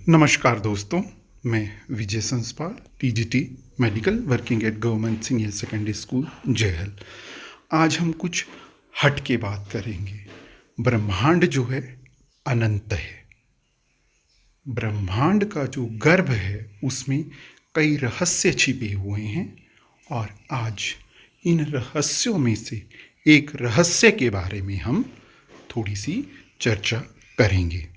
नमस्कार दोस्तों, मैं Vijay Sanspal, TGT medical, working at government senior secondary school Jayhal. आज हम कुछ हट के बात करेंगे। ब्रह्मांड जो है अनंत है। ब्रह्मांड का जो गर्भ है उसमें कई रहस्य छिपे हुए हैं और आज इन रहस्यों में से एक रहस्य के बारे में हम थोड़ी सी चर्चा करेंगे।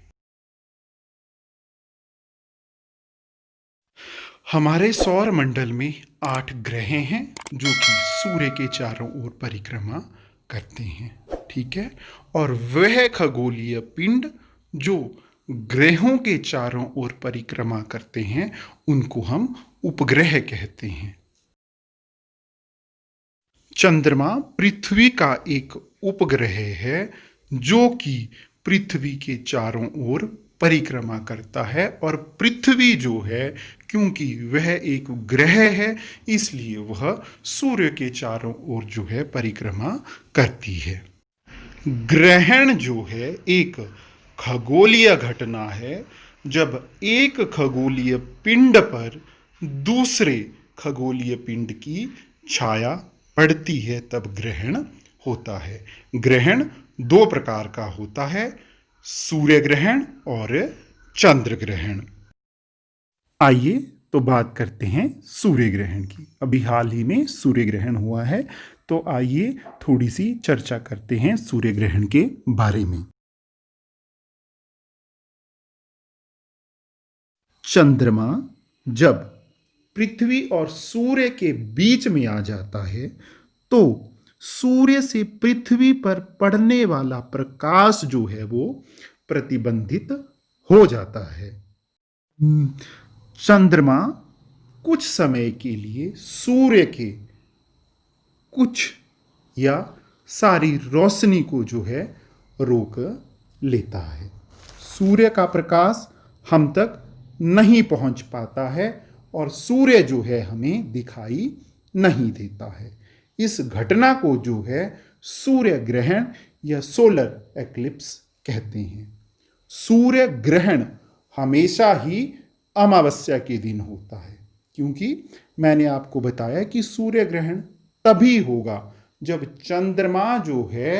हमारे सौर मंडल में 8 ग्रह हैं जो कि सूर्य के चारों ओर परिक्रमा करते हैं, ठीक है। और वह खगोलीय पिंड जो ग्रहों के चारों ओर परिक्रमा करते हैं उनको हम उपग्रह कहते हैं। चंद्रमा पृथ्वी का एक उपग्रह है जो कि पृथ्वी के चारों ओर परिक्रमा करता है। और पृथ्वी जो है, क्योंकि वह एक ग्रह है, इसलिए वह सूर्य के चारों ओर जो है परिक्रमा करती है। ग्रहण जो है एक खगोलीय घटना है। जब एक खगोलीय पिंड पर दूसरे खगोलीय पिंड की छाया पड़ती है तब ग्रहण होता है। ग्रहण दो प्रकार का होता है, सूर्य ग्रहण और चंद्र ग्रहण। आइए तो बात करते हैं सूर्य ग्रहण की। अभी हाल ही में सूर्य ग्रहण हुआ है, तो आइए थोड़ी सी चर्चा करते हैं सूर्य ग्रहण के बारे में। चंद्रमा जब पृथ्वी और सूर्य के बीच में आ जाता है तो सूर्य से पृथ्वी पर पड़ने वाला प्रकाश जो है वो प्रतिबंधित हो जाता है। चंद्रमा कुछ समय के लिए सूर्य के कुछ या सारी रोशनी को जो है रोक लेता है। सूर्य का प्रकाश हम तक नहीं पहुंच पाता है और सूर्य जो है हमें दिखाई नहीं देता है। इस घटना को जो है सूर्य ग्रहण या सोलर एक्लिप्स कहते हैं। सूर्य ग्रहण हमेशा ही अमावस्या के दिन होता है, क्योंकि मैंने आपको बताया कि सूर्य ग्रहण तभी होगा जब चंद्रमा जो है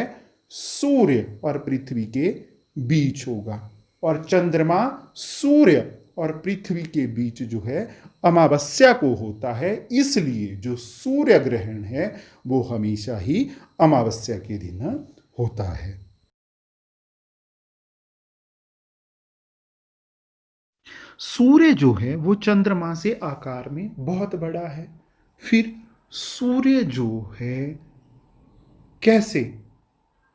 सूर्य और पृथ्वी के बीच होगा। और चंद्रमा सूर्य और पृथ्वी के बीच जो है अमावस्या को होता है, इसलिए जो सूर्य ग्रहण है वो हमेशा ही अमावस्या के दिन होता है। सूर्य जो है वो चंद्रमा से आकार में बहुत बड़ा है। फिर सूर्य जो है कैसे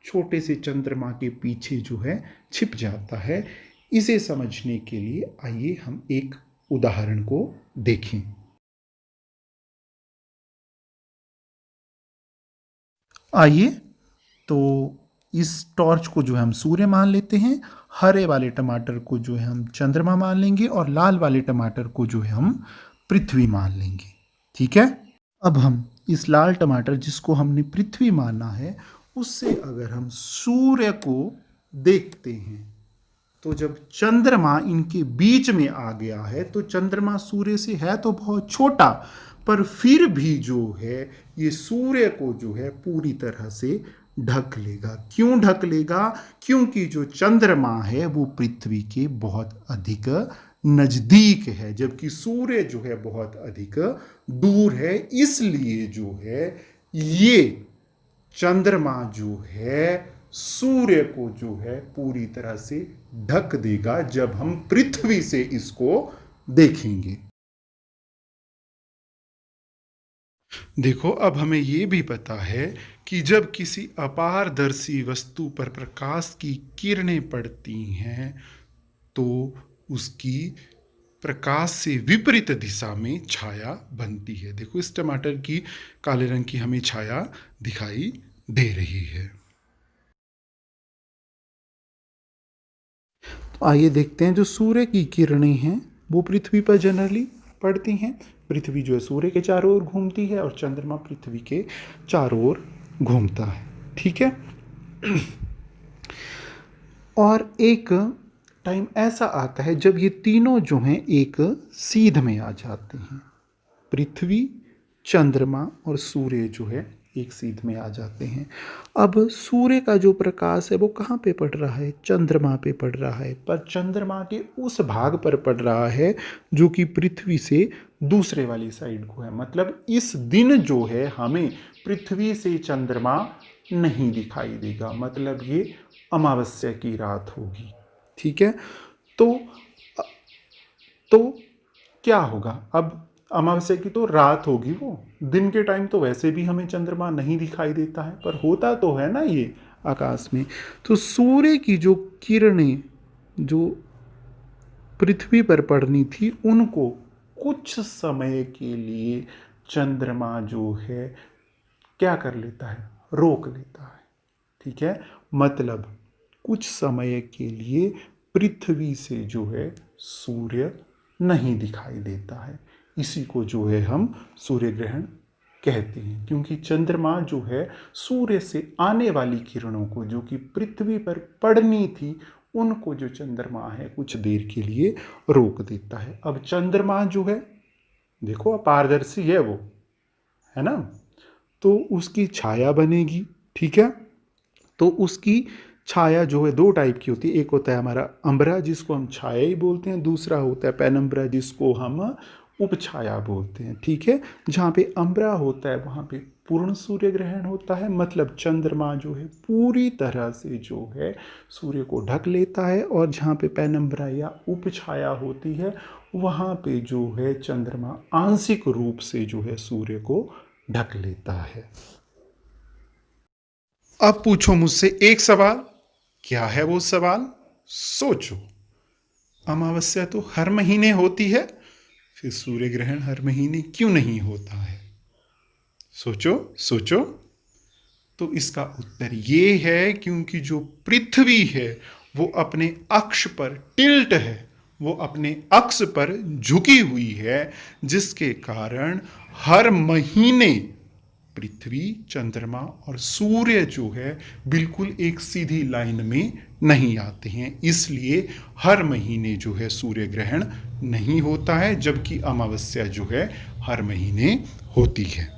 छोटे से चंद्रमा के पीछे जो है छिप जाता है, इसे समझने के लिए आइए हम एक उदाहरण को देखें। आइए तो इस टॉर्च को जो है हम सूर्य मान लेते हैं, हरे वाले टमाटर को जो है हम चंद्रमा मान लेंगे और लाल वाले टमाटर को जो है हम पृथ्वी मान लेंगे, ठीक है। अब हम इस लाल टमाटर जिसको हमने पृथ्वी माना है उससे अगर हम सूर्य को देखते हैं तो जब चंद्रमा इनके बीच में आ गया है तो चंद्रमा सूर्य से है तो बहुत छोटा, पर फिर भी जो है ये सूर्य को जो है पूरी तरह से ढक लेगा। क्यों ढक लेगा? क्योंकि जो चंद्रमा है वो पृथ्वी के बहुत अधिक नजदीक है, जबकि सूर्य जो है बहुत अधिक दूर है। इसलिए जो है ये चंद्रमा जो है सूर्य को जो है पूरी तरह से ढक देगा जब हम पृथ्वी से इसको देखेंगे। देखो, अब हमें यह भी पता है कि जब किसी अपारदर्शी वस्तु पर प्रकाश की किरणें पड़ती हैं तो उसकी प्रकाश से विपरीत दिशा में छाया बनती है। देखो, इस टमाटर की काले रंग की हमें छाया दिखाई दे रही है। तो आइए देखते हैं, जो सूर्य की किरणें हैं वो पृथ्वी पर जनरली पड़ती हैं। पृथ्वी जो है सूर्य के चारों ओर घूमती है और चंद्रमा पृथ्वी के चारों ओर घूमता है, ठीक है। और एक टाइम ऐसा आता है जब ये तीनों जो हैं एक सीध में आ जाते हैं। पृथ्वी, चंद्रमा और सूर्य जो है एक सीध में आ जाते हैं। अब सूर्य का जो प्रकाश है वो कहाँ पे पड़ रहा है? चंद्रमा पे पड़ रहा है, पर चंद्रमा के उस भाग पर पड़ रहा है जो कि पृथ्वी से दूसरे वाली साइड को है। मतलब इस दिन जो है हमें पृथ्वी से चंद्रमा नहीं दिखाई देगा, मतलब ये अमावस्या की रात होगी। ठीक है, तो तो क्या होगा? अब अमावस्या की तो रात होगी, वो दिन के टाइम तो वैसे भी हमें चंद्रमा नहीं दिखाई देता है, पर होता तो है ना ये आकाश में। तो सूर्य की जो किरणें जो पृथ्वी पर पड़नी थी उनको कुछ समय के लिए चंद्रमा जो है क्या कर लेता है? रोक लेता है। ठीक है, मतलब कुछ समय के लिए पृथ्वी से जो है सूर्य नहीं दिखाई देता है। इसी को जो है हम सूर्य ग्रहण कहते हैं, क्योंकि चंद्रमा जो है सूर्य से आने वाली किरणों को जो कि पृथ्वी पर पड़नी थी उनको जो चंद्रमा है कुछ देर के लिए रोक देता है। अब चंद्रमा जो है देखो अपारदर्शी है वो, है ना, तो उसकी छाया बनेगी। ठीक है, तो उसकी छाया जो है दो टाइप की होती है। एक होता है हमारा अम्बरा जिसको हम छाया ही बोलते हैं, दूसरा होता है पेनम्बरा जिसको हम उपछाया बोलते हैं। ठीक है, जहाँ पे अम्बरा होता है वहाँ पे पूर्ण सूर्य ग्रहण होता है, मतलब चंद्रमा जो है पूरी तरह से जो है सूर्य को ढक लेता है, और जहाँ पे पेनम्बरा या उपछाया होती है वहाँ पे जो है चंद्रमा आंशिक रूप से जो है सूर्य को ढक लेता है। अब पूछो मुझसे एक सवाल। क्या है वो सवाल? सोचो। अमावस्या तो हर महीने होती है, फिर सूर्य ग्रहण हर महीने क्यों नहीं होता है? सोचो सोचो। तो इसका उत्तर ये है क्योंकि जो पृथ्वी है वो अपने अक्ष पर टिल्ट है, वो अपने अक्ष पर झुकी हुई है, जिसके कारण हर महीने पृथ्वी, चंद्रमा और सूर्य जो है बिल्कुल एक सीधी लाइन में नहीं आते हैं। इसलिए हर महीने जो है सूर्य ग्रहण नहीं होता है, जबकि अमावस्या जो है हर महीने होती है।